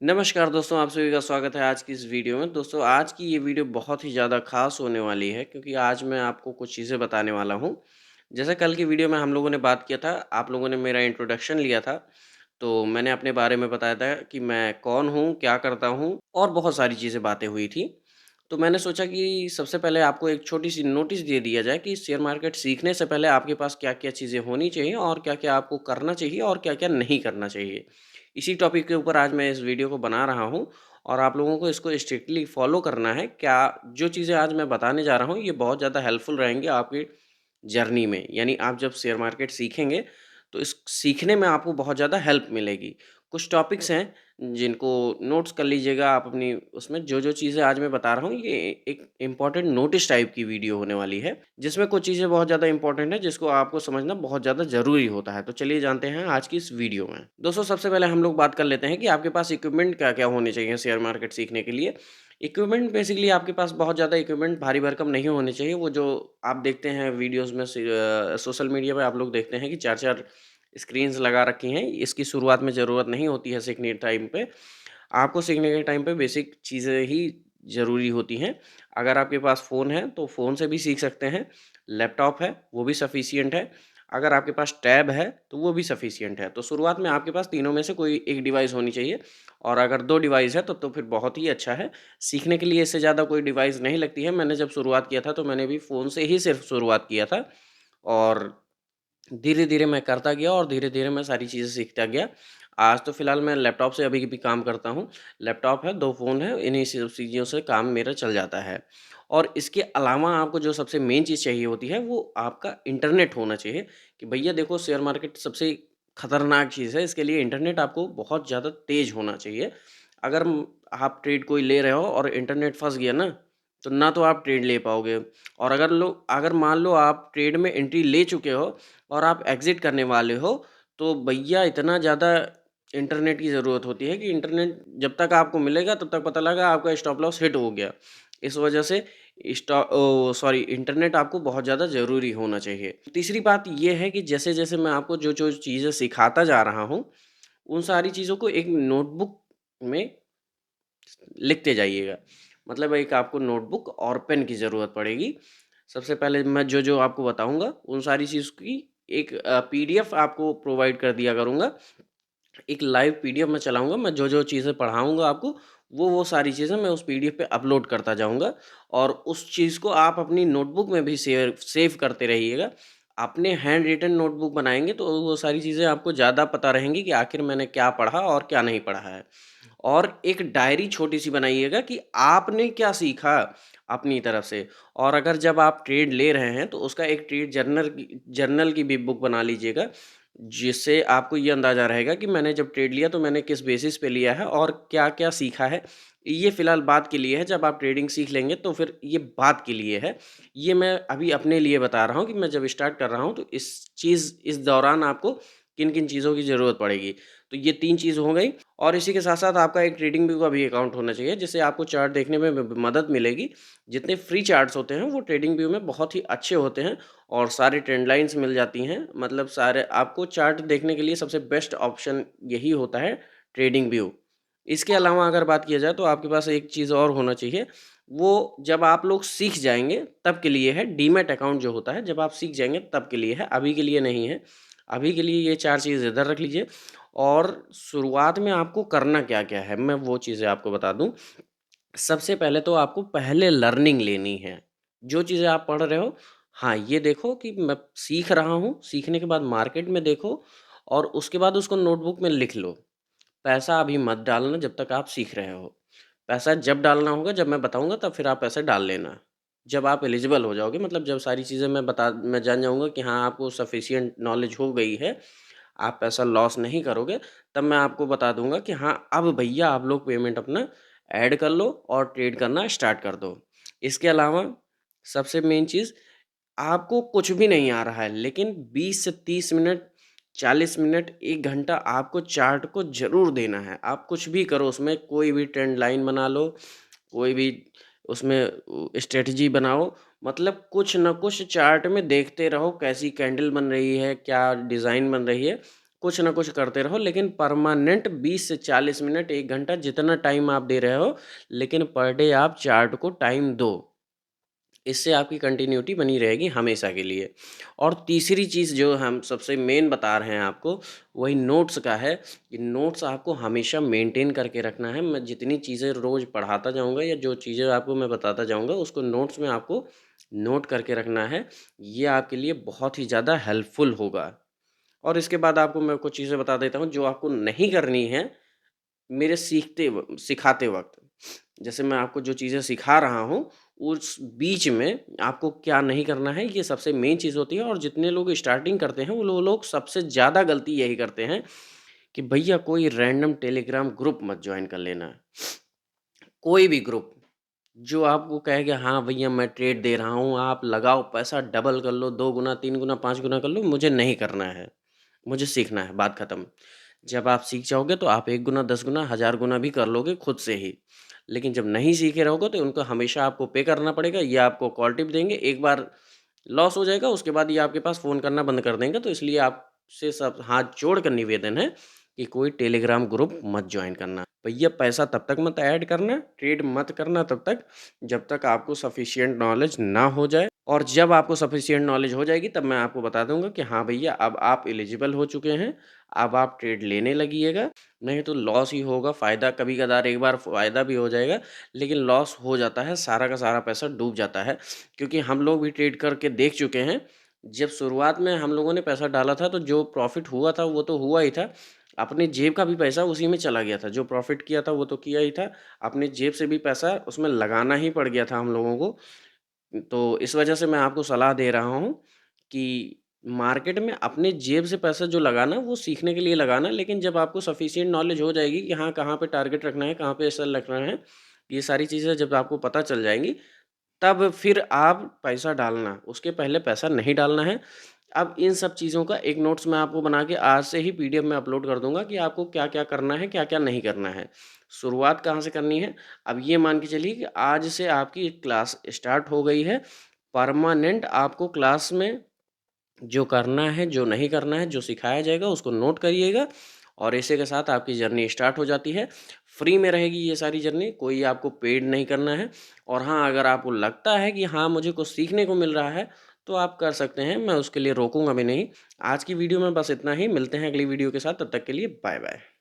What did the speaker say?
नमस्कार दोस्तों, आप सभी का स्वागत है आज की इस वीडियो में। दोस्तों, आज की ये वीडियो बहुत ही ज़्यादा ख़ास होने वाली है क्योंकि आज मैं आपको कुछ चीज़ें बताने वाला हूँ। जैसे कल की वीडियो में हम लोगों ने बात किया था, आप लोगों ने मेरा इंट्रोडक्शन लिया था, तो मैंने अपने बारे में बताया था कि मैं कौन हूँ, क्या करता हूँ और बहुत सारी चीज़ें बातें हुई थी। तो मैंने सोचा कि सबसे पहले आपको एक छोटी-सी नोटिस दे दिया जाए कि शेयर मार्केट सीखने से पहले आपके पास क्या-क्या चीज़ें होनी चाहिए और क्या-क्या आपको करना चाहिए और क्या-क्या नहीं करना चाहिए। इसी टॉपिक के ऊपर आज मैं इस वीडियो को बना रहा हूँ और आप लोगों को इसको स्ट्रिक्टली फॉलो करना है। क्या जो चीज़ें आज मैं बताने जा रहा हूँ, ये बहुत ज़्यादा हेल्पफुल रहेंगी आपकी जर्नी में। यानी आप जब शेयर मार्केट सीखेंगे, तो इस सीखने में आपको बहुत ज़्यादा हेल्प मिलेगी। कुछ टॉपिक्स हैं जिनको नोट्स कर लीजिएगा आप अपनी उसमें जो-जो चीज़ें आज मैं बता रहा हूँ, ये एक इम्पोर्टेंट नोटिस टाइप की वीडियो होने वाली है, जिसमें कुछ चीज़ें बहुत ज़्यादा इम्पोर्टेंट है, जिसको आपको समझना बहुत ज़्यादा ज़रूरी होता है। तो चलिए जानते हैं आज की इस वीडियो में। दोस्तों, सबसे पहले हम लोग बात कर लेते हैं कि आपके पास इक्विपमेंट क्या-क्या होने चाहिए शेयर मार्केट सीखने के लिए। इक्विपमेंट बेसिकली आपके पास बहुत ज़्यादा इक्विपमेंट भारी भरकम नहीं होने चाहिए। वो जो आप देखते हैं वीडियोज़ में सोशल मीडिया पे आप लोग देखते हैं कि 4-4 स्क्रीन्स लगा रखी हैं। इसकी शुरुआत में ज़रूरत नहीं होती है सीखने के टाइम पे। आपको सीखने के टाइम पे बेसिक चीज़ें ही ज़रूरी होती हैं। अगर आपके पास फ़ोन है, तो फ़ोन से भी सीख सकते हैं। लैपटॉप है, वो भी सफिशिएंट है। अगर आपके पास टैब है, तो वो भी सफिशिएंट है। तो शुरुआत में आपके पास तीनों में से कोई एक डिवाइस होनी चाहिए और अगर 2 डिवाइस है, तब तो फिर बहुत ही अच्छा है। सीखने के लिए इससे ज़्यादा कोई डिवाइस नहीं लगती है। मैंने जब शुरुआत किया था, तो मैंने भी फ़ोन से ही सिर्फ़ शुरुआत किया था और धीरे-धीरे मैं करता गया और धीरे-धीरे मैं सारी चीज़ें सीखता गया। आज तो फ़िलहाल मैं लैपटॉप से अभी भी काम करता हूँ। लैपटॉप है, 2 फ़ोन है, इन्हीं सब चीज़ों से काम मेरा चल जाता है। और इसके अलावा आपको जो सबसे मेन चीज़ चाहिए होती है, वो आपका इंटरनेट होना चाहिए कि भैया देखो शेयर मार्केट सबसे खतरनाक चीज़ है, इसके लिए इंटरनेट आपको बहुत ज़्यादा तेज़ होना चाहिए। अगर आप ट्रेड कोई ले रहे हो और इंटरनेट फँस गया ना, तो ना तो आप ट्रेड ले पाओगे और अगर मान लो आप ट्रेड में एंट्री ले चुके हो और आप एग्ज़िट करने वाले हो, तो भैया इतना ज़्यादा इंटरनेट की ज़रूरत होती है कि इंटरनेट जब तक आपको मिलेगा तब तक पता लगा आपका स्टॉप लॉस हिट हो गया। इस वजह से इंटरनेट आपको बहुत ज़्यादा ज़रूरी होना चाहिए। तीसरी बात ये है कि जैसे-जैसे मैं आपको जो-जो चीज़ें सिखाता जा रहा हूँ, उन सारी चीज़ों को एक नोटबुक में लिखते जाइएगा। मतलब एक आपको नोटबुक और पेन की ज़रूरत पड़ेगी। सबसे पहले मैं जो-जो आपको बताऊँगा, उन सारी चीज़ की एक पीडीएफ आपको प्रोवाइड कर दिया करूँगा। एक लाइव पीडीएफ मैं चलाऊँगा, मैं जो-जो चीज़ें पढ़ाऊँगा आपको, वो सारी चीज़ें मैं उस पीडीएफ पे अपलोड करता जाऊँगा और उस चीज़ को आप अपनी नोटबुक में भी सेव करते रहिएगा। अपने हैंड रिटन नोटबुक बनाएँगे तो वो सारी चीज़ें आपको ज़्यादा पता रहेंगी कि आखिर मैंने क्या पढ़ा और क्या नहीं पढ़ा है। और एक डायरी छोटी-सी बनाइएगा कि आपने क्या सीखा अपनी तरफ से और अगर जब आप ट्रेड ले रहे हैं, तो उसका एक ट्रेड जर्नल की भी बुक बना लीजिएगा। जिससे आपको ये अंदाज़ा रहेगा कि मैंने जब ट्रेड लिया तो मैंने किस बेसिस पे लिया है और क्या-क्या सीखा है। ये फ़िलहाल बात के लिए है, जब आप ट्रेडिंग सीख लेंगे तो फिर ये बात के लिए है। ये मैं अभी अपने लिए बता रहा हूँ कि मैं जब स्टार्ट कर रहा हूँ तो इस दौरान आपको किन-किन चीज़ों की ज़रूरत पड़ेगी। तो ये 3 चीज़ हो गई और इसी के साथ-साथ आपका एक ट्रेडिंग व्यू का भी अकाउंट होना चाहिए, जिससे आपको चार्ट देखने में मदद मिलेगी। जितने फ्री चार्ट्स होते हैं, वो ट्रेडिंग व्यू में बहुत ही अच्छे होते हैं और सारी ट्रेंड लाइन्स मिल जाती हैं। मतलब सारे आपको चार्ट देखने के लिए सबसे बेस्ट ऑप्शन यही होता है ट्रेडिंग व्यू। इसके अलावा अगर बात किया जाए तो आपके पास एक चीज़ और होना चाहिए, वो जब आप लोग सीख जाएँगे तब के लिए है, डीमैट अकाउंट जो होता है जब आप सीख जाएँगे तब के लिए है, अभी के लिए नहीं है। अभी के लिए ये 4 चीज़ इधर रख लीजिए और शुरुआत में आपको करना क्या-क्या है, मैं वो चीज़ें आपको बता दूँ। सबसे पहले तो आपको पहले लर्निंग लेनी है। जो चीज़ें आप पढ़ रहे हो, हाँ, ये देखो कि मैं सीख रहा हूँ, सीखने के बाद मार्केट में देखो और उसके बाद उसको नोटबुक में लिख लो। पैसा अभी मत डालना जब तक आप सीख रहे हो। पैसा जब डालना होगा, जब मैं बताऊँगा तब फिर आप पैसा डाल लेना। जब आप एलिजिबल हो जाओगे मतलब जब सारी चीज़ें मैं जान जाऊँगा कि हाँ, आपको सफिशिएंट नॉलेज हो गई है, आप पैसा लॉस नहीं करोगे, तब मैं आपको बता दूँगा कि हाँ, अब भैया आप लोग पेमेंट अपना ऐड कर लो और ट्रेड करना स्टार्ट कर दो। इसके अलावा सबसे मेन चीज़, आपको कुछ भी नहीं आ रहा है, लेकिन 20 से 30 मिनट, 40 मिनट, 1 घंटा आपको चार्ट को ज़रूर देना है। आप कुछ भी करो उसमें, कोई भी ट्रेंड लाइन बना लो, कोई भी उसमें स्ट्रैटेजी बनाओ, मतलब कुछ न कुछ चार्ट में देखते रहो, कैसी कैंडल बन रही है, क्या डिज़ाइन बन रही है, कुछ ना कुछ करते रहो, लेकिन परमानेंट 20 से 40 मिनट, 1 घंटा जितना टाइम आप दे रहे हो, लेकिन पर डे आप चार्ट को टाइम दो। इससे आपकी कंटिन्यूटी बनी रहेगी हमेशा के लिए। और तीसरी चीज़ जो हम सबसे मेन बता रहे हैं आपको, वही नोट्स का है कि नोट्स आपको हमेशा मेंटेन करके रखना है। मैं जितनी चीज़ें रोज़ पढ़ाता जाऊंगा या जो चीज़ें आपको मैं बताता जाऊंगा, उसको नोट्स में आपको नोट करके रखना है। ये आपके लिए बहुत ही ज़्यादा हेल्पफुल होगा। और इसके बाद आपको मैं कुछ चीज़ें बता देता हूँ जो आपको नहीं करनी है मेरे सिखाते वक्त। जैसे मैं आपको जो चीज़ें सिखा रहा हूँ, उस बीच में आपको क्या नहीं करना है, ये सबसे मेन चीज़ होती है। और जितने लोग स्टार्टिंग करते हैं, वो लोग सबसे ज़्यादा गलती यही करते हैं कि भैया कोई रैंडम टेलीग्राम ग्रुप मत ज्वाइन कर लेना। कोई भी ग्रुप जो आपको कहे कि हाँ भैया मैं ट्रेड दे रहा हूँ, आप लगाओ पैसा, डबल कर लो, 2 गुना, 3 गुना, 5 गुना कर लो, मुझे नहीं करना है, मुझे सीखना है, बात खत्म। जब आप सीख जाओगे तो आप 1 गुना, 10 गुना, 1000 गुना भी कर लोगे खुद से ही। लेकिन जब नहीं सीखे रहोगे तो उनको हमेशा आपको पे करना पड़ेगा। ये आपको कॉल टिप देंगे, एक बार लॉस हो जाएगा, उसके बाद ये आपके पास फ़ोन करना बंद कर देंगे। तो इसलिए आपसे सब हाथ जोड़ कर निवेदन है कि कोई टेलीग्राम ग्रुप मत ज्वाइन करना। भैया पैसा तब तक मत ऐड करना, ट्रेड मत करना तब तक जब तक आपको सफिशिएंट नॉलेज ना हो जाए। और जब आपको सफिशिएंट नॉलेज हो जाएगी तब मैं आपको बता दूंगा कि हाँ भैया अब आप एलिजिबल हो चुके हैं, अब आप ट्रेड लेने लगिएगा। नहीं तो लॉस ही होगा, फ़ायदा कभी कदार एक बार फ़ायदा भी हो जाएगा, लेकिन लॉस हो जाता है, सारा का सारा पैसा डूब जाता है। क्योंकि हम लोग भी ट्रेड करके देख चुके हैं। जब शुरुआत में हम लोगों ने पैसा डाला था तो जो प्रॉफिट हुआ था वो तो हुआ ही था, अपने जेब का भी पैसा उसी में चला गया था। जो प्रॉफिट किया था वो तो किया ही था, अपने जेब से भी पैसा उसमें लगाना ही पड़ गया था हम लोगों को। तो इस वजह से मैं आपको सलाह दे रहा हूँ कि मार्केट में अपने जेब से पैसा जो लगाना वो सीखने के लिए लगाना। लेकिन जब आपको सफिशिएंट नॉलेज हो जाएगी कि हाँ कहाँ पे टारगेट रखना है, कहाँ पे एसएल रखना है, ये सारी चीज़ें जब आपको पता चल जाएंगी, तब फिर आप पैसा डालना, उसके पहले पैसा नहीं डालना है। अब इन सब चीज़ों का एक नोट्स मैं आपको बना के आज से ही पीडीएफ में अपलोड कर दूंगा कि आपको क्या क्या करना है, क्या क्या नहीं करना है, शुरुआत कहाँ से करनी है। अब ये मान के चलिए कि आज से आपकी क्लास स्टार्ट हो गई है। परमानेंट आपको क्लास में जो करना है, जो नहीं करना है, जो सिखाया जाएगा उसको नोट करिएगा। और ऐसे के साथ आपकी जर्नी स्टार्ट हो जाती है। फ्री में रहेगी ये सारी जर्नी, कोई आपको पेड नहीं करना है। और हाँ, अगर आपको लगता है कि हाँ मुझे कुछ सीखने को मिल रहा है तो आप कर सकते हैं, मैं उसके लिए रोकूंगा भी नहीं। आज की वीडियो में बस इतना ही, मिलते हैं अगली वीडियो के साथ, तब तक के लिए बाय बाय।